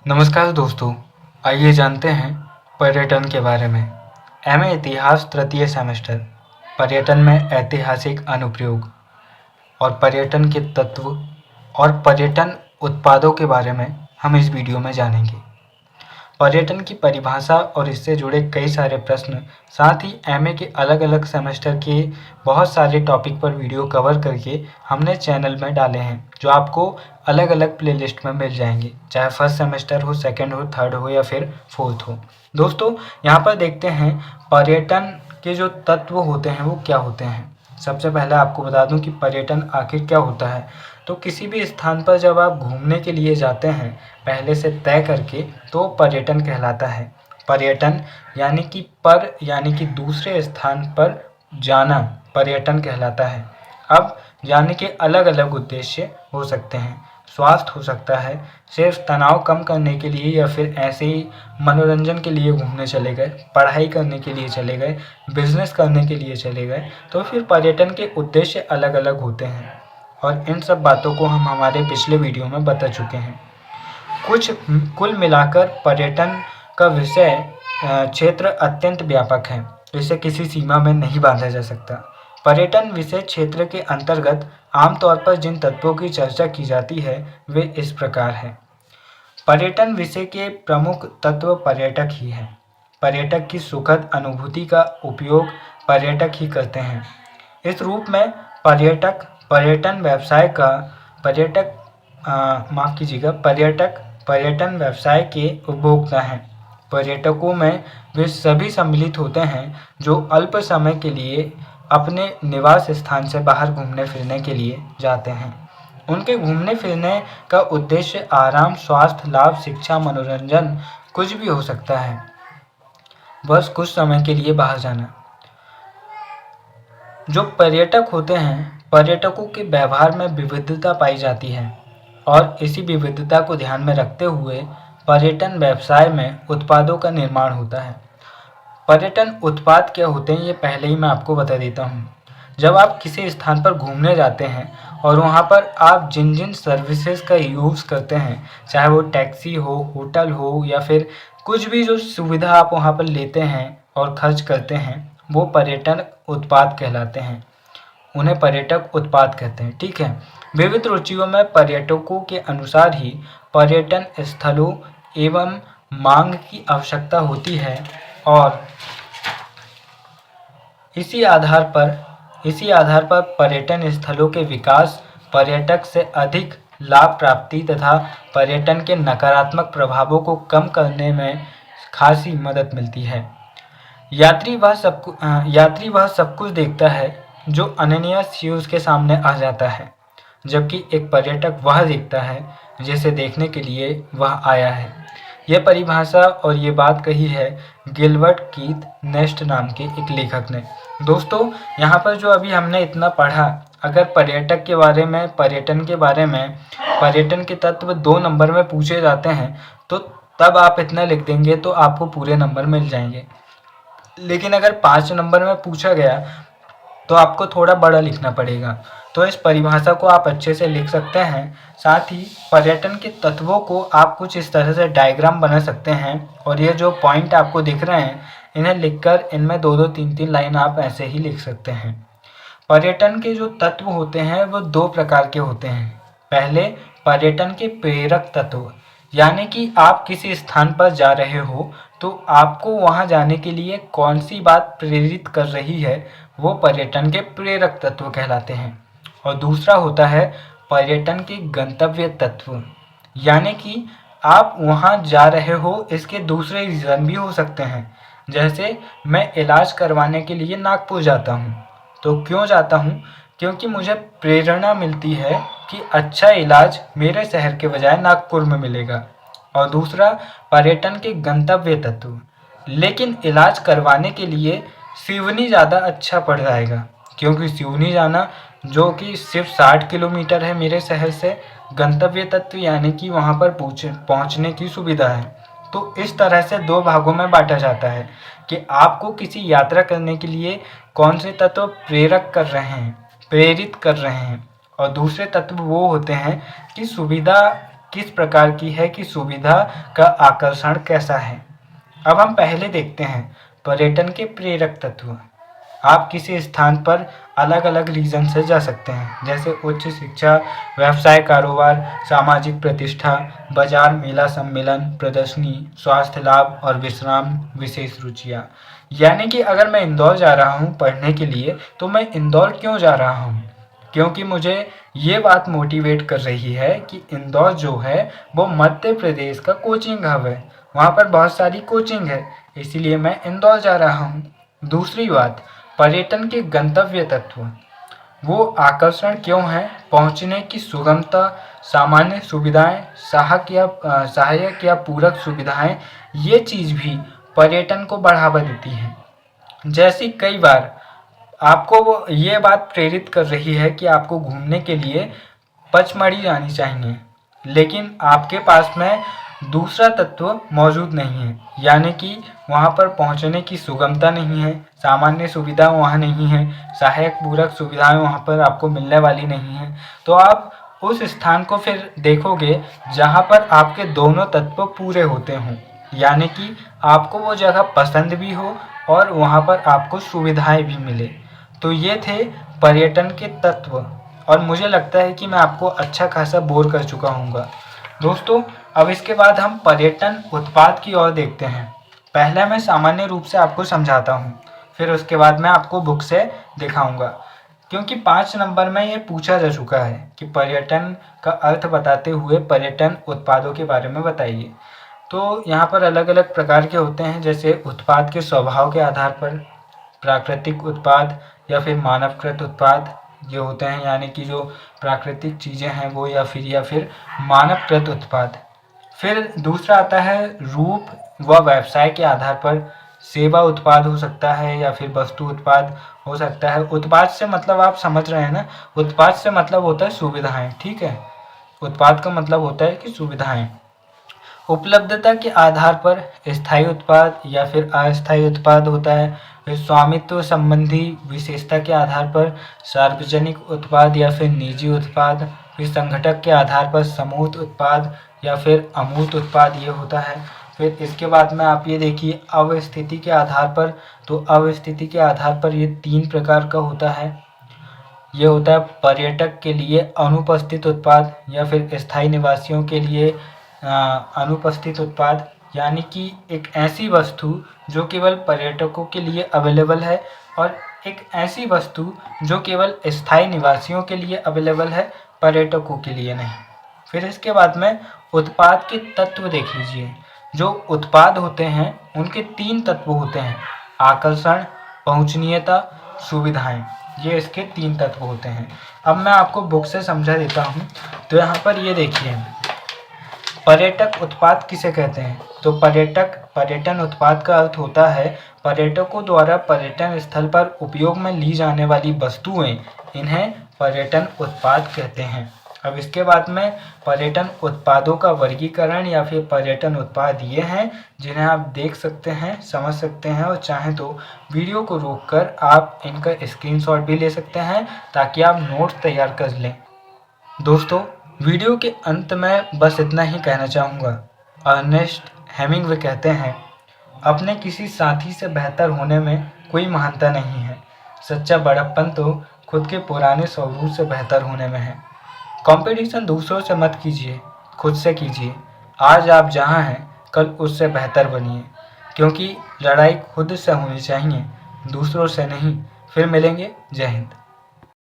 नमस्कार दोस्तों, आइए जानते हैं पर्यटन के बारे में। एमए इतिहास तृतीय सेमेस्टर। पर्यटन में ऐतिहासिक अनुप्रयोग और पर्यटन के तत्व और पर्यटन उत्पादों के बारे में हम इस वीडियो में जानेंगे। पर्यटन की परिभाषा और इससे जुड़े कई सारे प्रश्न, साथ ही एमए के अलग अलग सेमेस्टर के बहुत सारे टॉपिक पर वीडियो कवर करके हमने चैनल में डाले हैं, जो आपको अलग अलग प्लेलिस्ट में मिल जाएंगे, चाहे फर्स्ट सेमेस्टर हो, सेकंड हो, थर्ड हो या फिर फोर्थ हो। दोस्तों, यहाँ पर देखते हैं पर्यटन के जो तत्व होते हैं वो क्या होते हैं। सबसे पहले आपको बता दूं कि पर्यटन आखिर क्या होता है। तो किसी भी स्थान पर जब आप घूमने के लिए जाते हैं पहले से तय करके, तो पर्यटन कहलाता है। पर्यटन यानी कि दूसरे स्थान पर जाना पर्यटन कहलाता है। अब जाने के अलग अलग उद्देश्य हो सकते हैं। स्वास्थ्य हो सकता है, सिर्फ तनाव कम करने के लिए या फिर ऐसे ही मनोरंजन के लिए घूमने चले गए, पढ़ाई करने के लिए चले गए, बिजनेस करने के लिए चले गए, तो फिर पर्यटन के उद्देश्य अलग अलग होते हैं। और इन सब बातों को हम हमारे पिछले वीडियो में बता चुके हैं। कुल मिलाकर पर्यटन का विषय क्षेत्र अत्यंत व्यापक है, इसे किसी सीमा में नहीं बांधा जा सकता। पर्यटन विषय क्षेत्र के अंतर्गत आमतौर पर जिन तत्वों की चर्चा की जाती है वे इस प्रकार हैं। पर्यटन विषय के प्रमुख तत्व पर्यटक ही हैं। पर्यटक की सुखद अनुभूति का उपयोग पर्यटक ही करते हैं। इस रूप में पर्यटन व्यवसाय का पर्यटक पर्यटन व्यवसाय के उपभोक्ता हैं। पर्यटकों में वे सभी सम्मिलित होते हैं जो अल्प समय के लिए अपने निवास स्थान से बाहर घूमने फिरने के लिए जाते हैं। उनके घूमने फिरने का उद्देश्य आराम, स्वास्थ्य लाभ, शिक्षा, मनोरंजन कुछ भी हो सकता है, बस कुछ समय के लिए बाहर जाना। जो पर्यटक होते हैं, पर्यटकों के व्यवहार में विविधता पाई जाती है और इसी विविधता को ध्यान में रखते हुए पर्यटन व्यवसाय में उत्पादों का निर्माण होता है। पर्यटन उत्पाद क्या होते हैं ये पहले ही मैं आपको बता देता हूँ। जब आप किसी स्थान पर घूमने जाते हैं और वहाँ पर आप जिन जिन सर्विसेज का यूज़ करते हैं, चाहे वो टैक्सी हो, होटल हो या फिर कुछ भी जो सुविधा आप वहाँ पर लेते हैं और खर्च करते हैं, वो पर्यटन उत्पाद कहलाते हैं। उन्हें पर्यटक उत्पाद कहते हैं। ठीक है। विविध रुचियों में पर्यटकों के अनुसार ही पर्यटन स्थलों एवं मांग की आवश्यकता होती है और इसी आधार पर पर्यटन स्थलों के विकास, पर्यटक से अधिक लाभ प्राप्ति तथा पर्यटन के नकारात्मक प्रभावों को कम करने में खासी मदद मिलती है। यात्री वह सब कुछ देखता है जो अनन्य उसके सामने आ जाता है, जबकि एक पर्यटक वह देखता है जिसे देखने के लिए वह आया है। यह परिभाषा और ये बात कही है गिलबर्ट कीथ नेस्ट नाम के एक लेखक ने। दोस्तों, यहाँ पर जो अभी हमने इतना पढ़ा, अगर पर्यटक के बारे में, पर्यटन के बारे में, पर्यटन के तत्व 2 नंबर में पूछे जाते हैं तो तब आप इतना लिख देंगे तो आपको पूरे नंबर मिल जाएंगे। लेकिन अगर 5 नंबर में पूछा गया तो आपको थोड़ा बड़ा लिखना पड़ेगा। तो इस परिभाषा को आप अच्छे से लिख सकते हैं। साथ ही पर्यटन के तत्वों को आप कुछ इस तरह से डायग्राम बना सकते हैं और ये जो पॉइंट आपको दिख रहे हैं इन्हें लिखकर इनमें 2-2, 3-3 लाइन आप ऐसे ही लिख सकते हैं। पर्यटन के जो तत्व होते हैं वो 2 प्रकार के होते हैं। पहले, पर्यटन के प्रेरक तत्व, यानी कि आप किसी स्थान पर जा रहे हो तो आपको वहां जाने के लिए कौन सी बात प्रेरित कर रही है, वो पर्यटन के प्रेरक तत्व कहलाते हैं। और दूसरा होता है पर्यटन के गंतव्य तत्व, यानी कि आप वहां जा रहे हो इसके दूसरे रीज़न भी हो सकते हैं। जैसे मैं इलाज करवाने के लिए नागपुर जाता हूँ, तो क्यों जाता हूँ? क्योंकि मुझे प्रेरणा मिलती है कि अच्छा इलाज मेरे शहर के बजाय नागपुर में मिलेगा। और दूसरा, पर्यटन के गंतव्य तत्व, लेकिन इलाज करवाने के लिए सिवनी ज़्यादा अच्छा पड़ जाएगा, क्योंकि सिवनी जाना जो कि सिर्फ 60 किलोमीटर है मेरे शहर से। गंतव्य तत्व यानी कि वहाँ पर पहुँचने की सुविधा है। तो इस तरह से 2 भागों में बांटा जाता है कि आपको किसी यात्रा करने के लिए कौन से तत्व प्रेरित कर रहे हैं, और दूसरे तत्व वो होते हैं कि सुविधा किस प्रकार की है कि सुविधा का आकर्षण कैसा है। अब हम पहले देखते हैं पर्यटन के प्रेरक तत्व। आप किसी स्थान पर अलग अलग रीज़न से जा सकते हैं, जैसे उच्च शिक्षा, व्यवसाय, कारोबार, सामाजिक प्रतिष्ठा, बाजार, मेला, सम्मेलन, प्रदर्शनी, स्वास्थ्य लाभ और विश्राम, विशेष रुचियाँ। यानी कि अगर मैं इंदौर जा रहा हूँ पढ़ने के लिए, तो मैं इंदौर क्यों जा रहा हूँ? क्योंकि मुझे ये बात मोटिवेट कर रही है कि इंदौर जो है वो मध्य प्रदेश का कोचिंग हब है, वहाँ पर बहुत सारी कोचिंग है, इसीलिए मैं इंदौर जा रहा हूँ। दूसरी बात, पर्यटन के गंतव्य तत्व, वो आकर्षण क्यों है? पहुँचने की सुगमता, सामान्य सुविधाएं, सहायक या पूरक सुविधाएं, ये चीज़ भी पर्यटन को बढ़ावा देती हैं। जैसे कई बार आपको वो ये बात प्रेरित कर रही है कि आपको घूमने के लिए पचमढ़ी जानी चाहिए, लेकिन आपके पास में दूसरा तत्व मौजूद नहीं है, यानी कि वहाँ पर पहुँचने की सुगमता नहीं है, सामान्य सुविधा वहाँ नहीं है, सहायक पूरक सुविधाएं वहाँ पर आपको मिलने वाली नहीं है। तो आप उस स्थान को फिर देखोगे जहाँ पर आपके दोनों तत्व पूरे होते हों, यानी कि आपको वो जगह पसंद भी हो और वहाँ पर आपको सुविधाएं भी मिले। तो ये थे पर्यटन के तत्व, और मुझे लगता है कि मैं आपको अच्छा खासा बोर कर चुका हूँगा। दोस्तों, अब इसके बाद हम पर्यटन उत्पाद की ओर देखते हैं। पहले मैं सामान्य रूप से आपको समझाता हूँ, फिर उसके बाद मैं आपको बुक से दिखाऊँगा, क्योंकि 5 नंबर में ये पूछा जा चुका है कि पर्यटन का अर्थ बताते हुए पर्यटन उत्पादों के बारे में बताइए। तो यहाँ पर अलग अलग प्रकार के होते हैं, जैसे उत्पाद के स्वभाव के आधार पर प्राकृतिक उत्पाद या फिर मानवकृत उत्पाद ये होते हैं, यानी कि जो प्राकृतिक चीज़ें हैं वो, या फिर मानवकृत उत्पाद। फिर दूसरा आता है रूप व व्यवसाय के आधार पर, सेवा उत्पाद हो सकता है या फिर वस्तु उत्पाद हो सकता है। उत्पाद से मतलब आप समझ रहे हैं ना, उत्पाद से मतलब होता है सुविधाएं, ठीक है। उत्पाद का मतलब होता है कि सुविधाएं। उपलब्धता के आधार पर स्थायी उत्पाद या फिर अस्थायी उत्पाद होता है। फिर स्वामित्व संबंधी विशेषता के आधार पर सार्वजनिक उत्पाद या फिर निजी उत्पाद। फिर संघटक के आधार पर समूर्त उत्पाद या फिर अमूर्त उत्पाद ये होता है। फिर इसके बाद में आप ये देखिए अवस्थिति के आधार पर, तो अवस्थिति के आधार पर ये 3 प्रकार का होता है। ये होता है पर्यटक के लिए अनुपस्थित उत्पाद या फिर स्थायी निवासियों के लिए अनुपस्थित उत्पाद, यानी कि एक ऐसी वस्तु जो केवल पर्यटकों के लिए अवेलेबल है और एक ऐसी वस्तु जो केवल स्थायी निवासियों के लिए अवेलेबल है, पर्यटकों के लिए नहीं। फिर इसके बाद में उत्पाद के तत्व देख लीजिए। जो उत्पाद होते हैं उनके 3 तत्व होते हैं, आकर्षण, पहुँचनीयता, सुविधाएं। ये इसके 3 तत्व होते हैं। अब मैं आपको बुक से समझा देता हूँ। तो यहाँ पर ये देखिए, पर्यटक उत्पाद किसे कहते हैं? तो पर्यटन उत्पाद का अर्थ होता है पर्यटकों द्वारा पर्यटन स्थल पर उपयोग में ली जाने वाली वस्तुएं, इन्हें पर्यटन उत्पाद कहते हैं। अब इसके बाद में पर्यटन उत्पादों का वर्गीकरण या फिर पर्यटन उत्पाद ये हैं जिन्हें आप देख सकते हैं, समझ सकते हैं, और चाहें तो वीडियो को रोककर आप इनका स्क्रीनशॉट भी ले सकते हैं ताकि आप नोट्स तैयार कर लें। दोस्तों, वीडियो के अंत में बस इतना ही कहना चाहूँगा। अर्नेस्ट हेमिंग्वे कहते हैं, अपने किसी साथी से बेहतर होने में कोई महानता नहीं है। सच्चा बड़प्पन तो खुद के पुराने स्वरूप से बेहतर होने में है। कंपटीशन दूसरों से मत कीजिए, खुद से कीजिए। आज आप जहाँ हैं कल उससे बेहतर बनिए, क्योंकि लड़ाई खुद से होनी चाहिए, दूसरों से नहीं। फिर मिलेंगे। जय हिंद।